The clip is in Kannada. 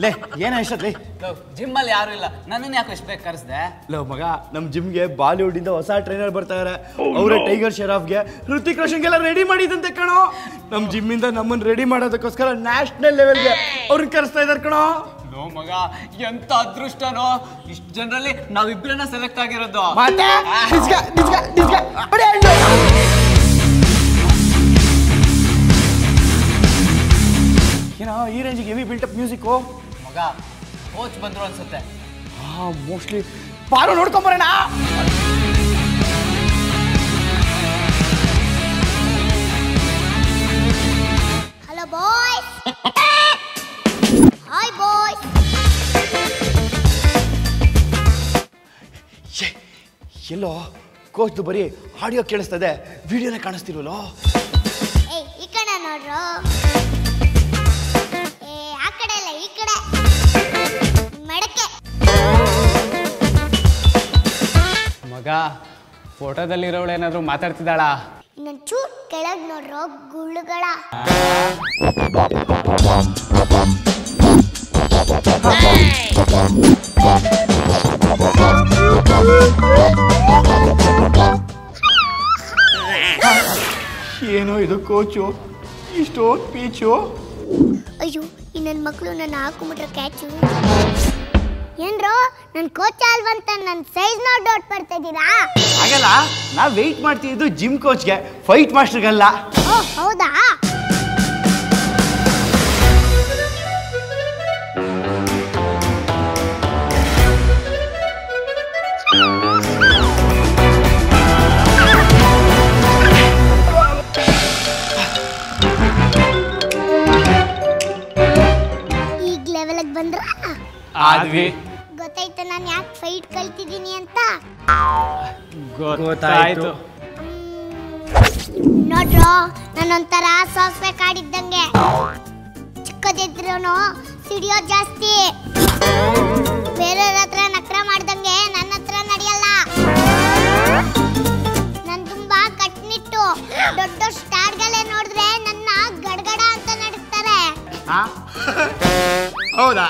ಲೇ ಏನ ಇಷ್ಟತ್ಲಿ ಜಿಮ್ ಅಲ್ಲಿ ಯಾರು ಇಲ್ಲ ನನ್ನನ್ನು ಯಾಕೆ ಇಷ್ಟ ಬೇಕು ಕರೆಸ್ದೆ ಲವ್ ಮಗ ನಮ್ ಜಿಮ್ಗೆ ಬಾಲಿವುಡ್ ಇಂದ ಹೊಸ ಟ್ರೈನರ್ ಬರ್ತಾ ಇದಾರೆ ಅವರೇ ಟೈಗರ್ ಶರಾಫ್ಗೆ ಹೃತಿಕ್ ರೋಷನ್ಗೆಲ್ಲ ರೆಡಿ ಮಾಡಿದಂತೆ ಕಣೋ ನಮ್ ಜಿಮ್ ಇಂದ ನಮ್ಮನ್ನ ರೆಡಿ ಮಾಡೋದಕ್ಕೋಸ್ಕರ ನ್ಯಾಷನಲ್ ಲೆವೆಲ್ಗೆ ಅವ್ರನ್ನ ಕರೆಸ್ತಾ ಇದಾರೆ ಕಣೋ ನೋ ಮಗ ಎಂತ ಅದೃಷ್ಟನೋ ಇಷ್ಟು ಜನರಲ್ಲಿ ನಾವಿಬ್ರನ್ನ ಸೆಲೆಕ್ಟ್ ಆಗಿರೋದು ಏನೋ ಈ ರೇಂಜಿಗೆ ಹೆವಿ ಬಿಲ್ಟಪ್ ಮ್ಯೂಸಿಕ್ಕು ಮಗ ಕೋಚ್ ಬಂದ್ರು ಅನ್ಸುತ್ತೆ ಮೋಸ್ಟ್ಲಿ ಬಾರೋ ನೋಡ್ಕೊಂಬರೋಣ ಹಲೋ ಬಾಯ್ಸ್ ಹಾಯ್ ಬಾಯ್ಸ್ ಎಲ್ಲೋ ಕೋಚ್ದು ಬರೀ ಆಡಿಯೋ ಕೇಳಿಸ್ತದೆ ವಿಡಿಯೋನೇ ಕಾಣಿಸ್ತಿಲ್ವಲ್ಲೋ ಏಯ್ ಈ ಕಡೆ ನೋಡ್ರು ಆ ಕಡೆ ಅಲ್ಲ ಈ ಕಡೆ ಮಡಕೆ ಮಗ ಫೋಟೋದಲ್ಲಿರೋಳು ಏನಾದ್ರು ಮಾತಾಡ್ತಿದ್ದಾಳ ಇನ್ನೊಂದು ಚೂರ್ ಕೆಳಗ್ ನೋಡ್ರು ಗುಳ್ಳುಗಳ ಏನೋ ಇದು ಕೋಚು ಇಷ್ಟೊಂದು ಪೀಚು ಅಯ್ಯೋ ಈ ನನ್ನ ಮಕ್ಕಳು ನನ್ನ ಹಾಕೊಂಬಿಟ್ರೆ ಕ್ಯಾಚು ಏನ್ರೋ ನನ್ನ ಕೋಚ್ ಅಲ್ವಂತ ನನ್ನ ಸೈಜ್ ನೋಡಿ ಡೌಟ್ ಬರ್ತಾ ಇದ್ದೀರಾ ಹಾಗಲ್ಲ ನಾವು ವೆಯ್ಟ್ ಮಾಡ್ತಿದ್ದು ಜಿಮ್ ಕೋಚ್ಗೆ ಫೈಟ್ ಮಾಸ್ಟರ್ಗಲ್ಲ ಓ ಹೌದಾ ಈಗ ಲೆವೆಲ್ಗೆ ಬಂದ್ರ ಆದ್ವಿ ಗೊತ್ತಾಯ್ತು ನಾನು ಯಾಕೆ ಫೈಟ್ ಕಲ್ತಿದ್ದೀನಿ ಅಂತ ಗೊತ್ತಾಯ್ತು ನೋಡ್ರೋ ನಾನೊಂಥರ ಸಾಫ್ಟ್ವೇರ್ ಕಾಡಿದ್ದಂಗೆ ಚಿಕ್ಕದಿದ್ರು ಸಿಡಿಯೋ ಜಾಸ್ತಿ ಬೇರೆಯವ್ರ ಹತ್ರ ನಕ್ರ ಮಾಡ್ದಂಗೆ ನನ್ನ ಹತ್ರ ನಡೆಯಲ್ಲ ನಾನು ತುಂಬಾ ಕಟ್ನಿಟ್ಟು ದೊಡ್ಡ ಸ್ಟಾರ್ಗಳೇ ನೋಡಿದ್ರೆ ನನ್ನ ಗಡಗಡ ಅಂತ ನಡುತ್ತಾರೆ ಹೌದಾ